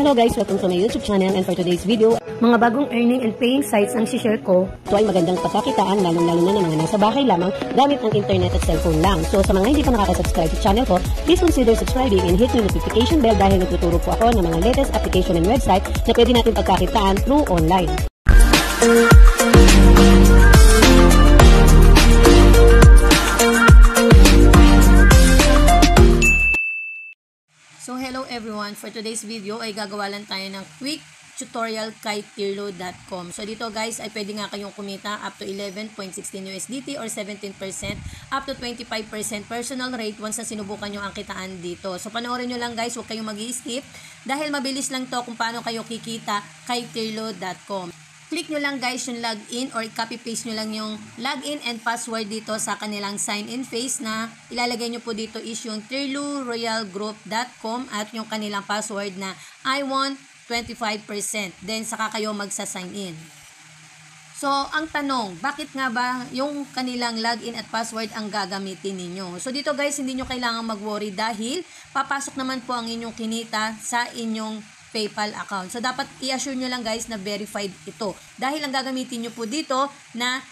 Hello guys, welcome to my YouTube channel, and for today's video, mga bagong earning and paying sites ang share ko. ito ay magandang pagkakitaan, lalong-lalo na ng mga nasa bahay lamang gamit ang internet at cellphone lang. So sa mga hindi pa nakaka-subscribe sa channel ko, please consider subscribing and hit the notification bell dahil nagtuturo po ako ng mga latest application and website na pwede natin pagkakitaan through online. So hello everyone, for today's video ay gagawa lang tayo ng quick tutorial kay Tirlo.com. So dito guys ay pwede nga kayong kumita up to 11.16 USDT or 17% up to 25% personal rate once na sinubukan nyo ang kitaan dito. So panoorin nyo lang guys, huwag kayong mag-i-skip dahil mabilis lang to kung paano kayo kikita kay Tirlo.com. Click nyo lang guys yung login or copy paste nyo lang yung login and password dito sa kanilang sign in phase na ilalagay nyo po dito is yung tirloroyalgroup.com at yung kanilang password na I want 25%. Then saka kayo magsa-sign in. So ang tanong, bakit nga ba yung kanilang login at password ang gagamitin ninyo? So dito guys, hindi nyo kailangan mag-worry dahil papasok naman po ang inyong kinita sa inyong PayPal account. So, dapat i-assure nyo lang guys na verified ito. Dahil ang gagamitin nyo po dito na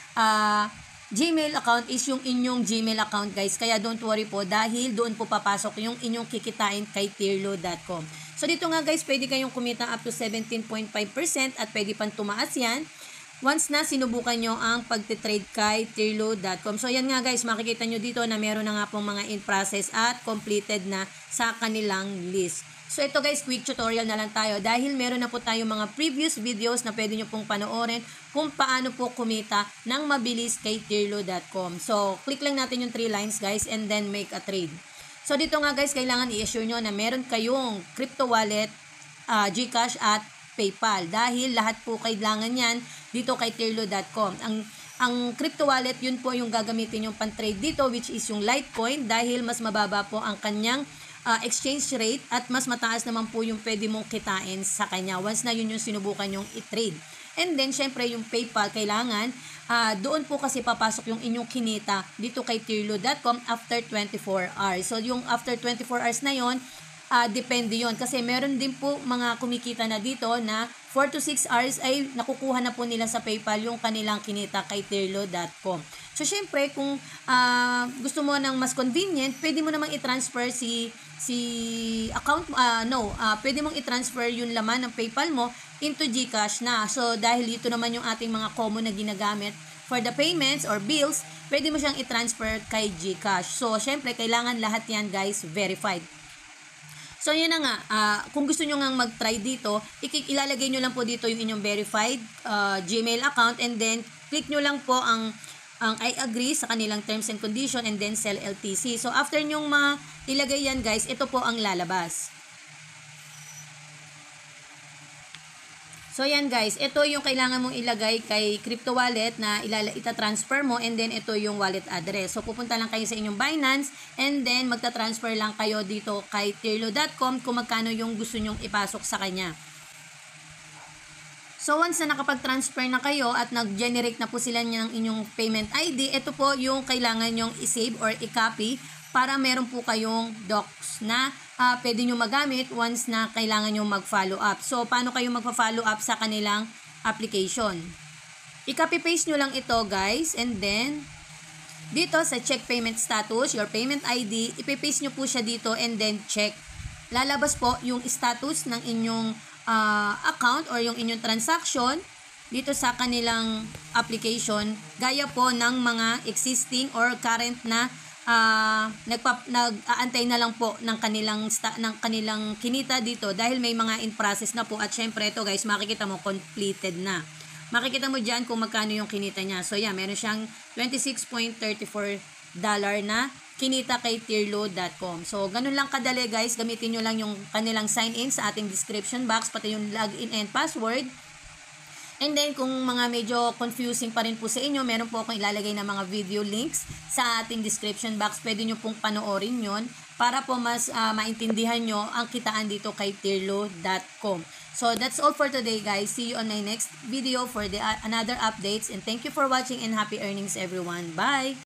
Gmail account is yung inyong Gmail account guys. Kaya don't worry po dahil doon po papasok yung inyong kikitain kay Tirlo.com. So, dito nga guys, pwede kayong kumita up to 17.5% at pwede pang tumaas yan once na sinubukan nyo ang pagtitrade kay Tirlo.com. So, yan nga guys, makikita nyo dito na meron na nga pong mga in process at completed na sa kanilang list. So, ito guys, quick tutorial na lang tayo dahil meron na po tayo mga previous videos na pwede nyo pong panoorin kung paano po kumita ng mabilis kay Tirlo.com. So, click lang natin yung 3 lines guys and then make a trade. So, dito nga guys, kailangan i-assure nyo na meron kayong crypto wallet, GCash at PayPal dahil lahat po kailangan yan dito kay Tirlo.com. Ang crypto wallet, yun po yung gagamitin yung pan-trade dito which is yung Litecoin dahil mas mababa po ang kanyang exchange rate at mas mataas naman po yung pwede mong kitain sa kanya once na yun yung sinubukan yung i-trade. And then, syempre, yung PayPal, kailangan, doon po kasi papasok yung inyong kinita dito kay Tirlo.com after 24 hours. So, yung after 24 hours na yon depende yon kasi meron din po mga kumikita na dito na 4 to 6 hours ay nakukuha na po nila sa PayPal yung kanilang kinita kay Tirlo.com. So, syempre, kung gusto mo ng mas convenient, pwede mo namang i-transfer pwede mong i-transfer yung laman ng PayPal mo into GCash na. So, dahil ito naman yung ating mga common na ginagamit for the payments or bills, pwede mo siyang i-transfer kay GCash. So, syempre, kailangan lahat yan guys verified. So, yun na nga, kung gusto nyo nga mag-try dito, ilalagay nyo lang po dito yung inyong verified Gmail account and then click nyo lang po ang I agree sa kanilang terms and condition and then sell LTC. So, after nyong ilagay yan guys, ito po ang lalabas. So, yan guys, ito yung kailangan mong ilagay kay crypto wallet na ita-transfer mo and then ito yung wallet address. So, pupunta lang kayo sa inyong Binance and then magta-transfer lang kayo dito kay Tirlo.com kung magkano yung gusto nyong ipasok sa kanya. So, once na nakapag-transfer na kayo at nag-generate na po sila ng inyong payment ID, ito po yung kailangan nyong i-save or i-copy para meron po kayong docs na pwede nyo magamit once na kailangan nyo mag-follow up. So, paano kayo mag-follow up sa kanilang application? I-copy paste nyo lang ito guys and then dito sa check payment status, your payment ID, ipipaste nyo po siya dito and then check. Lalabas po yung status ng inyong account or yung inyong transaction dito sa kanilang application gaya po ng mga existing or current na nag-aantay na lang po ng kanilang kinita dito dahil may mga in process na po at syempre ito guys makikita mo completed na. Makikita mo dyan kung magkano yung kinita niya. So yeah, meron siyang $26.34 na kinita kay Tirlo.com. So, ganun lang kadali guys. Gamitin nyo lang yung kanilang sign-in sa ating description box, pati yung login and password. And then, kung mga medyo confusing pa rin po sa inyo, meron po akong ilalagay na mga video links sa ating description box. Pwede nyo pong panoorin yon para po mas maintindihan nyo ang kitaan dito kay Tirlo.com. So, that's all for today guys. See you on my next video for another updates. And thank you for watching and happy earnings everyone. Bye!